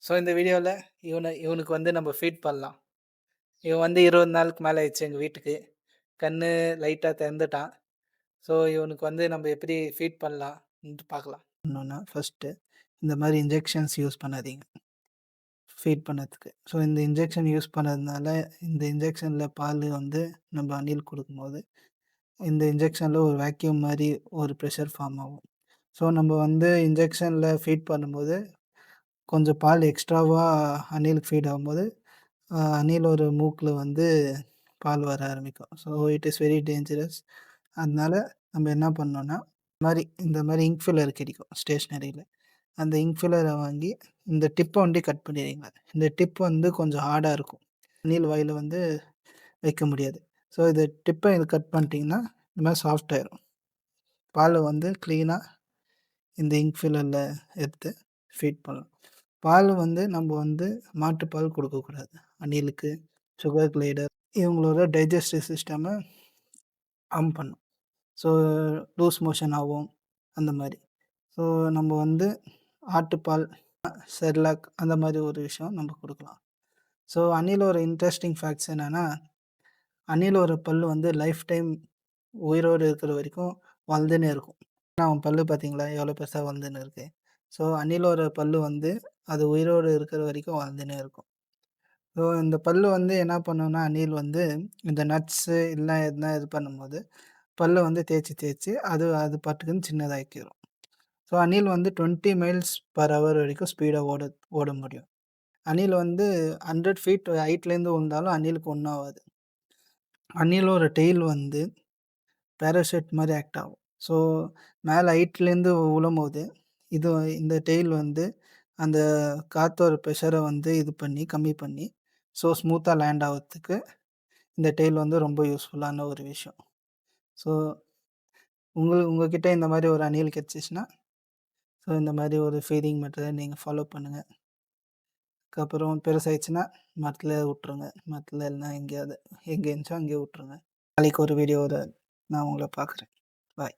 So இந்த வீடியோல இவனுக்கு வந்து நம்ம ஃபீட் பண்ணலாம். இவன் வந்து 20 நாளுக்கு மேல ஆயிடுச்சு எங்க வீட்டுக்கு. கண்ணு லைட்டா திறந்துட்டான். ஸோ இவனுக்கு வந்து நம்ம எப்படி ஃபீட் பண்ணலாம்ன்ட்டு பார்க்கலாம். பண்ணணும்னா ஃபர்ஸ்ட்டு இந்த மாரி இன்ஜெக்ஷன்ஸ் யூஸ் பண்ணாதீங்க. ஃபீட் பண்ணதுக்கு. ஸோ இந்த இன்ஜெக்ஷன் யூஸ் பண்ணதுனால, இந்த இன்ஜெக்ஷன்ல பால் வந்து நம்ம அணில் குடுக்கும்போது, இந்த இன்ஜெக்ஷன்ல ஒரு வேக்யூம் மாரி ஒரு பிரஷர் ஃபார்ம் ஆகும். ஸோ நம்ம வந்து இன்ஜெக்ஷன்ல ஃபீட் பண்ணும்போது, கொஞ்சம் பால் எக்ஸ்ட்ராவா அணிலுக்கு ஃபீட் ஆகும்போது, அணிலோட மூக்குல வந்து பால் வர ஆரம்பிக்கும். So it is very dangerous. அதனால நம்ம என்ன பண்ணணும்னா, இந்த மாரி இங்க் ஃபில்லர் கிடைக்கும் ஸ்டேஷனரில. அந்த இங்க் ஃபில்லர வாங்கி இந்த டிப்ப வந்து கட் பண்ணிறீங்க. இந்த டிப் வந்து கொஞ்சம் ஹார்டா இருக்கும். அணில் வாயில வந்து வைக்க முடியாது. ஸோ இந்த டிப்ப இது கட் பண்ணிட்டீங்கன்னா, இந்த மாரி சாஃப்ட் ஆயிரும். பால வந்து கிளீனா இந்த இங்க் ஃபில்லர்ல எடுத்து ஃபீட் பண்ணலாம். பால் வந்து நம்ம வந்து மாட்டுப்பால் குடுக்கக்கூடாது. அணிலுக்கு, சுகர் கிளைடர் இவங்களோட டைஜஸ்டிவ் சிஸ்டம ஹார்ம் பண்ணும். ஸோ லூஸ் மோஷன் ஆகும் அந்த மாரி. ஸோ நம்ம வந்து ஆட்டுப்பால், செர்லாக் அந்த மாரி ஒரு விஷயம் நம்ம குடுக்கலாம். ஸோ அணிலோட இன்ட்ரஸ்டிங் ஃபேக்ட்ஸ் என்னன்னா, அணிலோட பல்லு வந்து லைஃப் டைம் உயிரோடு இருக்கிற வரைக்கும் வளர்ந்துன்னே இருக்கும். அவன் பல்லு பார்த்தீங்களா? எவ்வளோ பெருசா வளர்ந்துன்னு இருக்கு. ஸோ அணிலோட பல்லு வந்து அது உயிரோடு இருக்கிற வரைக்கும் வளர்ந்துன்னே இருக்கும். ஸோ இந்த பல்லு வந்து என்ன பண்ணும்னா, அணில் வந்து இந்த நட்ஸு இல்ல எதுனா இது பண்ணும்போது, பல்ல வந்து தேய்ச்சு தேய்ச்சு அது அது பாட்டுக்குன்னு சின்னதாக்கிரும். ஸோ அணில் வந்து 20 மைல்ஸ் பெர் ஹவர் வரைக்கும் ஸ்பீடா ஓட ஓட முடியும். அணில் வந்து 100 ஃபீட் ஹைட்லேருந்து விழுந்தாலும் அணிலுக்கு ஒண்ணும் ஆவாது. அணிலோட டெயில் வந்து பேராசூட் மாரி ஆக்ட் ஆகும். ஸோ மேல ஹைட்லேருந்து விழும்போது, இது இந்த டெயில் வந்து அந்த காத்தோட பிரஷர வந்து இது பண்ணி கம்மி பண்ணி, ஸோ ஸ்மூத்தா லேண்ட் ஆவறதுக்கு இந்த டெயில் வந்து ரொம்ப யூஸ்ஃபுல்லான ஒரு விஷயம். ஸோ உங்ககிட்ட இந்த மாரி ஒரு அணில் கிடைச்சுச்சுன்னா, ஸோ இந்த மாரி ஒரு ஃபீடிங் மெத்தட நீங்க ஃபாலோ பண்ணுங்க. அதுக்கப்புறம் பெருசாயிடுச்சுன்னா, மரத்துல விட்டுருங்க. மரத்துல இல்லன்னா எங்கேயாவது எங்க இருந்துச்சோ அங்கேயே விட்டுருங்க. நாளைக்கு ஒரு வீடியோவோட நான் உங்கள பார்க்குறேன். பாய்.